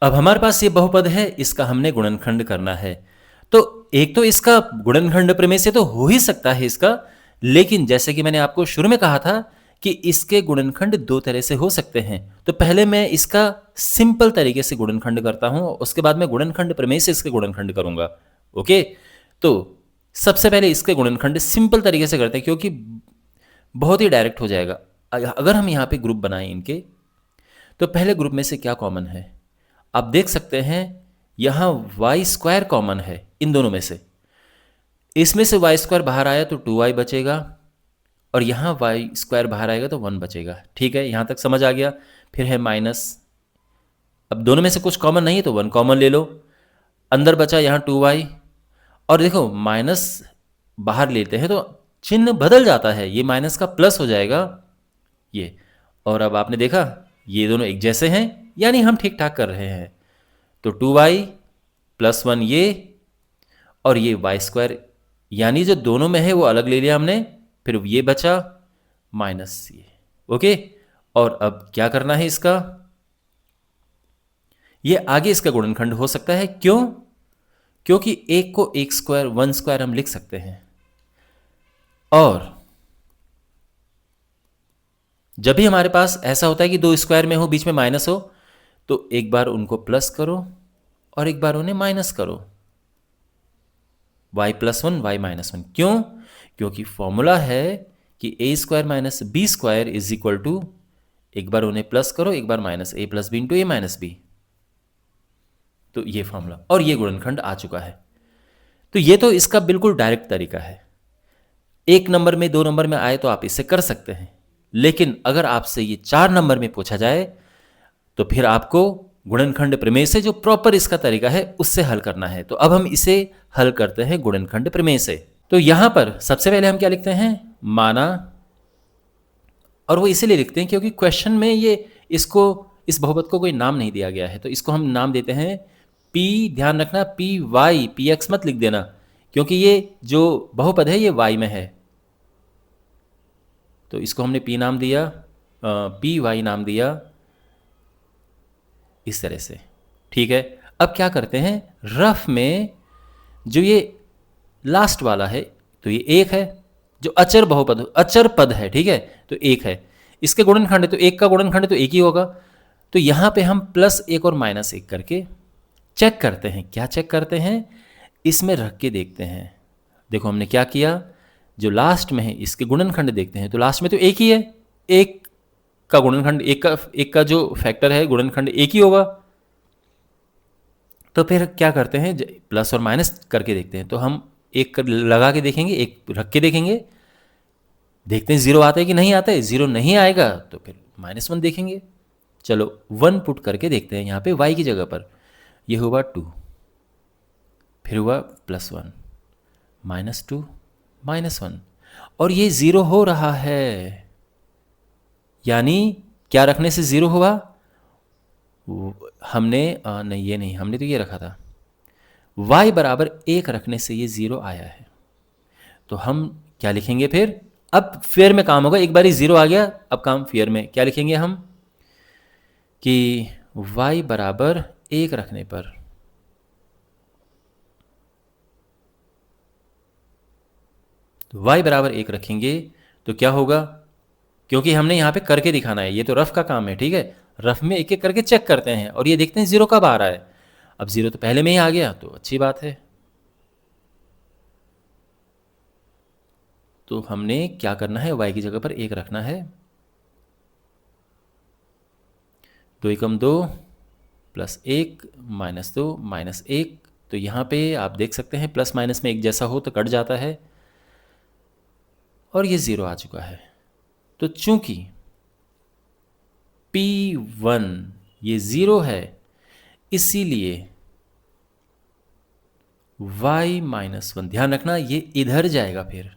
अब हमारे पास ये बहुपद है, इसका हमने गुणनखंड करना है। तो एक तो इसका गुणनखंड प्रमेय से तो हो ही सकता है इसका, लेकिन जैसे कि मैंने आपको शुरू में कहा था कि इसके गुणनखंड दो तरह से हो सकते हैं। तो पहले मैं इसका सिंपल तरीके से गुणनखंड करता हूं, उसके बाद मैं गुणनखंड प्रमेय से इसके गुणनखंड करूंगा। ओके, तो सबसे पहले इसके गुणनखंड सिंपल तरीके से करते हैं, क्योंकि बहुत ही डायरेक्ट हो जाएगा। अगर हम यहाँ पे ग्रुप बनाएं इनके, तो पहले ग्रुप में से क्या कॉमन है, आप देख सकते हैं यहाँ वाई स्क्वायर कॉमन है इन दोनों में से। इसमें से वाई स्क्वायर बाहर आया तो 2y बचेगा, और यहाँ वाई स्क्वायर बाहर आएगा तो 1 बचेगा। ठीक है, यहाँ तक समझ आ गया। फिर है माइनस, अब दोनों में से कुछ कॉमन नहीं है तो 1 कॉमन ले लो, अंदर बचा यहाँ 2y। और देखो माइनस बाहर लेते हैं तो चिन्ह बदल जाता है, ये माइनस का प्लस हो जाएगा ये। और अब आपने देखा ये दोनों एक जैसे हैं, यानी हम ठीक ठाक कर रहे हैं। तो 2y प्लस 1 ये, और ये वाई स्क्वायर, यानी जो दोनों में है वो अलग ले लिया हमने, फिर ये बचा माइनस ये। ओके, और अब क्या करना है इसका, ये आगे इसका गुणनखंड हो सकता है। क्यों? क्योंकि एक को एक स्क्वायर 1 स्क्वायर हम लिख सकते हैं, और जब भी हमारे पास ऐसा होता है कि दो स्क्वायर में हो बीच में माइनस हो, तो एक बार उनको प्लस करो और एक बार उन्हें माइनस करो, y प्लस 1 y माइनस 1। क्यों? क्योंकि फॉर्मूला है कि a square minus B square is equal to, एक बार उन्हें प्लस करो एक बार minus, a plus B into A minus B. तो ये फॉर्मूला और ये गुणनखंड आ चुका है। तो ये तो इसका बिल्कुल डायरेक्ट तरीका है, एक नंबर में 2 नंबर में आए तो आप इसे कर सकते हैं। लेकिन अगर आपसे ये 4 नंबर में पूछा जाए तो फिर आपको गुणनखंड प्रमेय से, जो प्रॉपर इसका तरीका है, उससे हल करना है। तो अब हम इसे हल करते हैं गुणनखंड प्रमेय से। तो यहां पर सबसे पहले हम क्या लिखते हैं, माना, और वो इसीलिए लिखते हैं क्योंकि क्वेश्चन में ये इसको, इस बहुपद को कोई नाम नहीं दिया गया है, तो इसको हम नाम देते हैं p। ध्यान रखना पी वाई, पी एक्स मत लिख देना, क्योंकि ये जो बहुपद है ये y में है, तो इसको हमने p नाम दिया, पी वाई नाम दिया इस तरह से। ठीक है, अब क्या करते हैं, रफ में जो ये लास्ट वाला है तो ये एक है, जो अचर बहुपद, अचर पद है, ठीक है, तो एक है, इसके गुणनखंड है तो एक का गुणनखंड तो एक ही होगा। तो यहां पे हम +1 और -1 करके चेक करते हैं। क्या चेक करते हैं, इसमें रख के देखते हैं। देखो हमने क्या किया, जो लास्ट में है इसके गुणनखंड देखते हैं, तो लास्ट में तो एक ही है, एक का गुणनखंड, एक का जो फैक्टर है गुणनखंड एक ही होगा। तो फिर क्या करते हैं, प्लस और माइनस करके देखते हैं। तो हम एक लगा के देखेंगे, एक रख के देखेंगे, देखते हैं 0 आता है कि नहीं आता है। 0 नहीं आएगा तो फिर -1 देखेंगे। चलो 1 पुट करके देखते हैं यहाँ पे y की जगह पर, ये हुआ 2, फिर हुआ +1, -2, -1, और ये 0 हो रहा है। यानी क्या रखने से 0 हुआ, हमने नहीं, ये नहीं, हमने तो ये रखा था, y बराबर 1 रखने से ये 0 आया है। तो हम क्या लिखेंगे फिर, अब फेयर में काम होगा, एक बार 0 आ गया, अब काम फेयर में। क्या लिखेंगे हम कि y बराबर 1 रखने पर तो y बराबर 1 रखेंगे तो क्या होगा, क्योंकि हमने यहाँ पे करके दिखाना है, ये तो रफ का काम है, ठीक है, रफ में एक एक करके चेक करते हैं और ये देखते हैं 0 कब आ रहा है। अब 0 तो पहले में ही आ गया तो अच्छी बात है। तो हमने क्या करना है, y की जगह पर 1 रखना है। 2 एकम 2 +1 -2 -1, तो यहाँ पे आप देख सकते हैं प्लस माइनस में एक जैसा हो तो कट जाता है, और ये 0 आ चुका है। तो चूंकि P1 ये 0 है, इसीलिए y -1, ध्यान रखना ये इधर जाएगा, फिर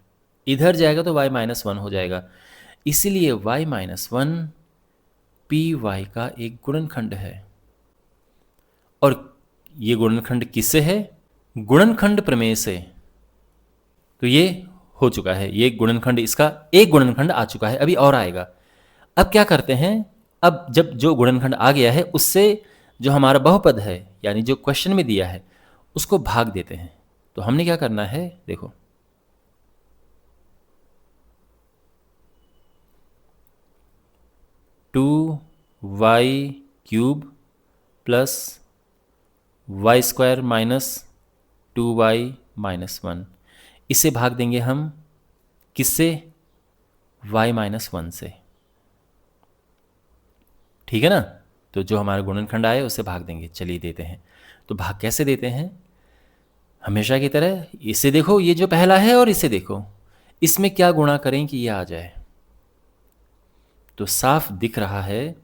इधर जाएगा तो y -1 हो जाएगा, इसीलिए y -1 py का एक गुणनखंड है। और ये गुणनखंड किससे है, गुणनखंड प्रमेय से। तो ये हो चुका है, ये गुणनखंड, इसका एक गुणनखंड आ चुका है, अभी और आएगा। अब क्या करते हैं, अब जब जो गुणनखंड आ गया है उससे जो हमारा बहुपद है यानी जो क्वेश्चन में दिया है उसको भाग देते हैं। तो हमने क्या करना है, देखो 2y³ plus y² minus 2y-1, इसे भाग देंगे हम किससे, y-1 से। ठीक है ना, तो जो हमारा गुणनखंड आए उसे भाग देंगे। चलिए देते हैं। तो भाग कैसे देते हैं, हमेशा की तरह इसे देखो, ये जो पहला है और इसे देखो, इसमें क्या गुणा करें कि ये आ जाए। तो साफ दिख रहा है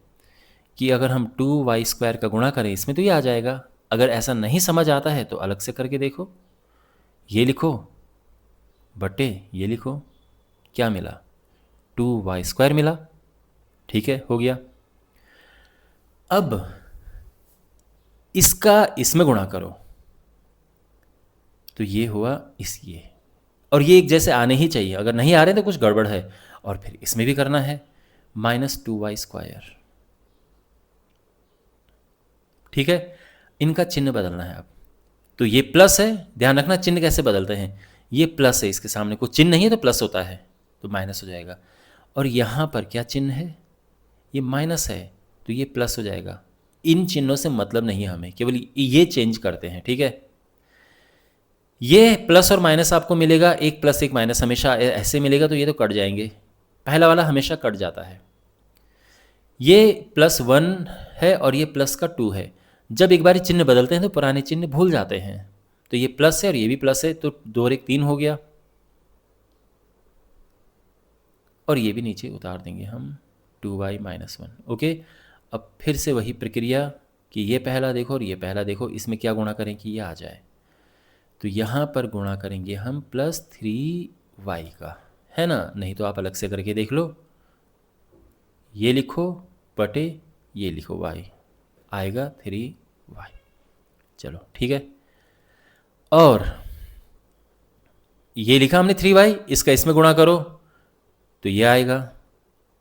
कि अगर हम 2y² का गुणा करें इसमें तो ये आ जाएगा। अगर ऐसा नहीं समझ आता है तो अलग से करके देखो, ये लिखो बटे ये लिखो, क्या मिला 2y² मिला। ठीक है, हो गया। अब इसका इसमें गुणा करो तो ये हुआ ये, और ये एक जैसे आने ही चाहिए, अगर नहीं आ रहे तो कुछ गड़बड़ है। और फिर इसमें भी करना है -2y²। ठीक है, इनका चिन्ह बदलना है अब। तो ये प्लस है, ध्यान रखना चिन्ह कैसे बदलते हैं। ये प्लस है, इसके सामने कोई चिन्ह नहीं है तो प्लस होता है, तो माइनस हो जाएगा। और यहाँ पर क्या चिन्ह है, ये माइनस है तो ये प्लस हो जाएगा। इन चिन्हों से मतलब नहीं है हमें, केवल ये चेंज करते हैं। ठीक है, ये प्लस और माइनस आपको मिलेगा, एक प्लस एक माइनस हमेशा ऐसे मिलेगा, तो ये तो कट जाएंगे। पहला वाला हमेशा कट जाता है। ये +1 है और ये प्लस का 2 है। जब एक बार चिन्ह बदलते हैं तो पुराने चिन्ह भूल जाते हैं। तो ये प्लस है और ये भी प्लस है, तो 2 और 1 3 हो गया। और ये भी नीचे उतार देंगे हम 2y-1। ओके, अब फिर से वही प्रक्रिया कि ये पहला देखो और ये पहला देखो, इसमें क्या गुणा करें कि ये आ जाए। तो यहाँ पर गुणा करेंगे हम +3y का, है ना, नहीं तो आप अलग से करके देख लो। ये लिखो बटे ये लिखो y, आएगा 3y। चलो ठीक है, और ये लिखा हमने 3y, इसका इसमें गुणा करो तो ये आएगा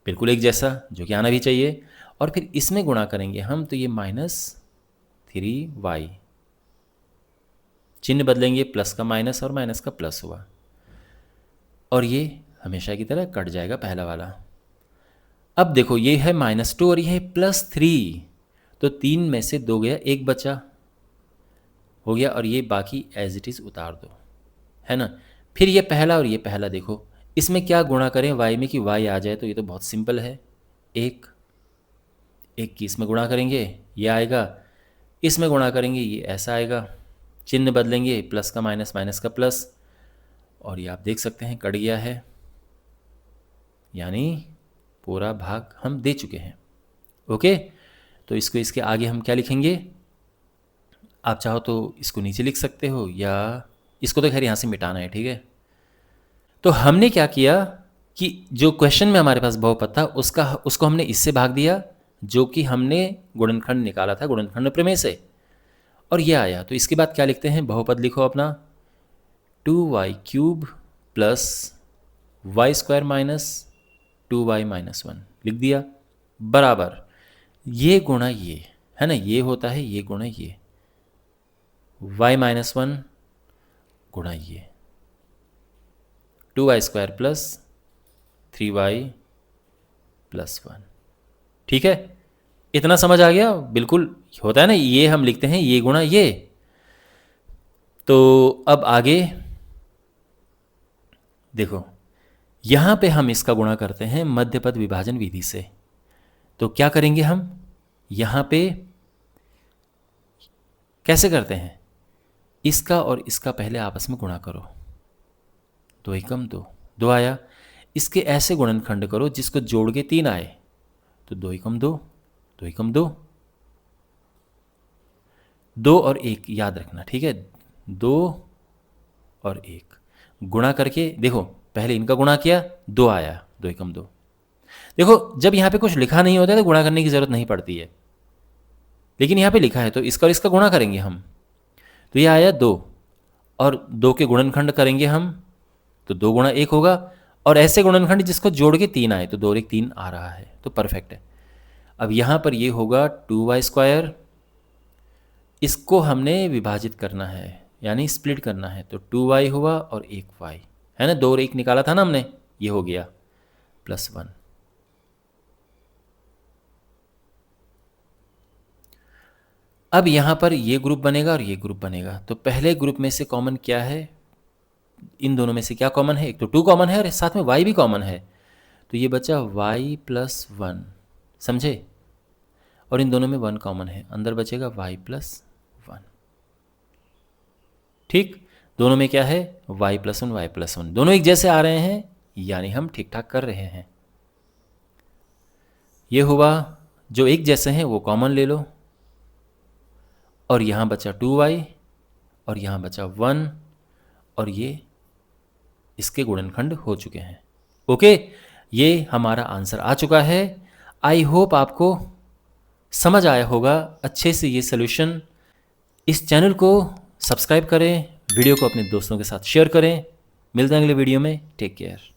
बिल्कुल एक जैसा, जो कि आना भी चाहिए। और फिर इसमें गुणा करेंगे हम तो ये -3y, चिन्ह बदलेंगे, प्लस का माइनस और माइनस का प्लस हुआ। और ये हमेशा की तरह कट जाएगा पहला वाला। अब देखो ये है -2 और ये है +3, तो 3 में से 2 गया, 1 बचा, हो गया। और ये बाकी एज इट इज़ उतार दो, है ना। फिर ये पहला और ये पहला देखो, इसमें क्या गुणा करें y में कि y आ जाए, तो ये तो बहुत सिंपल है। 1 की इसमें गुणा करेंगे ये आएगा, इसमें गुणा करेंगे ये ऐसा आएगा, चिन्ह बदलेंगे, प्लस का माइनस, माइनस का प्लस, और ये आप देख सकते हैं कट गया है, यानी पूरा भाग हम दे चुके हैं। ओके, तो इसको इसके आगे हम क्या लिखेंगे, आप चाहो तो इसको नीचे लिख सकते हो, या इसको तो खैर यहाँ से मिटाना है। ठीक है, तो हमने क्या किया कि जो क्वेश्चन में हमारे पास बहुपद था उसको हमने इससे भाग दिया, जो कि हमने गुणनखंड निकाला था गुणनखंड प्रमेय से, और ये आया। तो इसके बाद क्या लिखते हैं, बहुपद लिखो अपना 2y³ plus y² minus 2y-1 लिख दिया, बराबर ये गुणा ये, है ना, ये होता है ये गुणा ये, y-1 गुणा ये 2y² प्लस 3y+1। ठीक है, इतना समझ आ गया, बिल्कुल होता है ना, ये हम लिखते हैं ये गुणा ये। तो अब आगे देखो, यहाँ पे हम इसका गुणा करते हैं मध्यपद विभाजन विधि से। तो क्या करेंगे हम, यहाँ पे कैसे करते हैं, इसका और इसका पहले आपस में गुणा करो, 2 एकम 2, 2 आया। इसके ऐसे गुणनखंड करो जिसको जोड़ के 3 आए, तो 2 एकम 2, 2 एकम 2, 2 और 1 याद रखना। ठीक है, 2 और 1 गुणा करके देखो, पहले इनका गुणा किया 2 आया, 2 एकम 2। देखो जब यहाँ पे कुछ लिखा नहीं होता है तो गुणा करने की ज़रूरत नहीं पड़ती है, लेकिन यहाँ पे लिखा है तो इसका और इसका गुणा करेंगे हम, तो ये आया 2, और 2 के गुणनखंड करेंगे हम तो 2 गुणा 1 होगा, और ऐसे गुणनखंड जिसको जोड़ के 3 आए तो 2 और 1 3 आ रहा है, तो परफेक्ट है। अब यहाँ पर ये होगा 2y² इसको हमने विभाजित करना है, यानी स्प्लिट करना है। तो 2y हुआ और 1y, है ना, 2 और 1 निकाला था ना हमने, ये हो गया +1। अब यहाँ पर ये ग्रुप बनेगा और ये ग्रुप बनेगा। तो पहले ग्रुप में से कॉमन क्या है, इन दोनों में से क्या कॉमन है, एक तो 2 कॉमन है और साथ में y भी कॉमन है, तो ये बचा y + 1, समझे, और इन दोनों में 1 कॉमन है, अंदर बचेगा y + 1। ठीक, दोनों में क्या है, y + 1 y + 1, दोनों एक जैसे आ रहे हैं, यानी हम ठीक ठाक कर रहे हैं। ये हुआ, जो एक जैसे हैं वो कॉमन ले लो, और यहाँ बचा 2y और यहाँ बचा 1, और ये इसके गुणनखंड हो चुके हैं। ओके, ये हमारा आंसर आ चुका है। आई होप आपको समझ आया होगा अच्छे से ये सॉल्यूशन। इस चैनल को सब्सक्राइब करें, वीडियो को अपने दोस्तों के साथ शेयर करें। मिलते हैं अगले वीडियो में, टेक केयर।